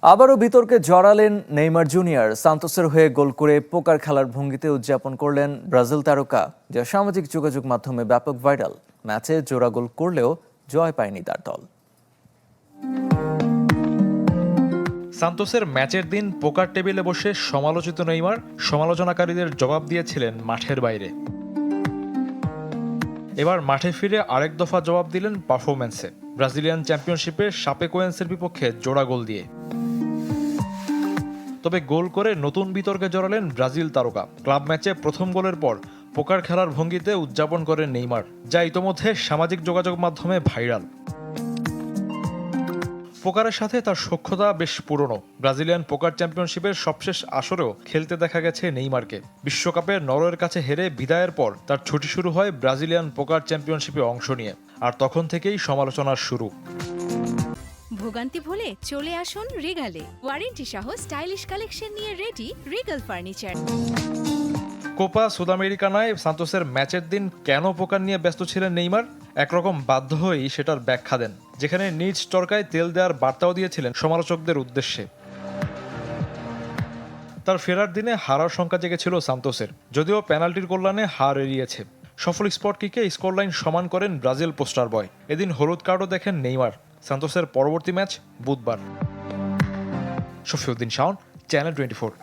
আবারও বিতর্কে জড়ালেন Neymar junior. সান্তোসের হয়ে গোল করে পোকার খেলার ভঙ্গিতে উদযাপন করলেন ব্রাজিল তারকা, যা সামাজিক যোগাযোগ মাধ্যমে ব্যাপক ভাইরাল। ম্যাচে জোড়া গোল করলেও জয় পায়নি তার দল। সান্তোসের ম্যাচের দিন পোকার টেবিলে বসে সমালোচিত নেইমার সমালোচনাকারীদের জবাব দিয়েছিলেন মাঠের বাইরে। এবার মাঠে ফিরে আরেক দফা জবাব দিলেন পারফরম্যান্সে, ব্রাজিলিয়ান চ্যাম্পিয়নশিপে শাপেকোয়েন্সের বিপক্ষে জোড়া গোল দিয়ে। তবে গোল করে নতুন বিতর্কে জড়ালেন ব্রাজিল তারকা। ক্লাব ম্যাচে প্রথম গোলের পর পোকার খেলার ভঙ্গিতে উদযাপন করেন নেইমার, যা ইতোমধ্যে সামাজিক যোগাযোগ মাধ্যমে ভাইরাল। পোকারের সাথে তার সখ্যতা বেশ পুরনো। ব্রাজিলিয়ান পোকার চ্যাম্পিয়নশিপের সবশেষ আসরেও খেলতে দেখা গেছে নেইমারকে। বিশ্বকাপে নরওয়ের কাছে হেরে বিদায়ের পর তার ছুটি শুরু হয় ব্রাজিলিয়ান পোকার চ্যাম্পিয়নশিপে অংশ নিয়ে, আর তখন থেকেই সমালোচনার শুরু। ভোগান্তি ভুলে চলে আসুন রিগালে, ওয়ারেন্টি সহ স্টাইলিশ কালেকশন নিয়ে রেডি রিগাল ফার্নিচার। কোপা সুদামেরিকানায় সান্তোসের ম্যাচের দিন কেন পোকার নিয়ে ব্যস্ত ছিলেন নেইমার, একরকম বাধ্য হয়েই সেটার ব্যাখ্যা দেন, যেখানে নিজ চরকায় তেল দেওয়ার বার্তাও দিয়েছিলেন সমালোচকদের উদ্দেশ্যে। তার ফেরার দিনে হারার শঙ্কা জেগেছিল সান্তোসের, যদিও পেনাল্টির কল্যাণে হার এড়িয়েছে। সফল স্পট কিকে স্কোরলাইন সমান করেন ব্রাজিল পোস্টার বয়। এদিন হলুদ কার্ডও দেখেন নেইমার। সান্তোসের পরবর্তী ম্যাচ বুধবার। শফিউদ্দিন শাওন, চ্যানেল 24।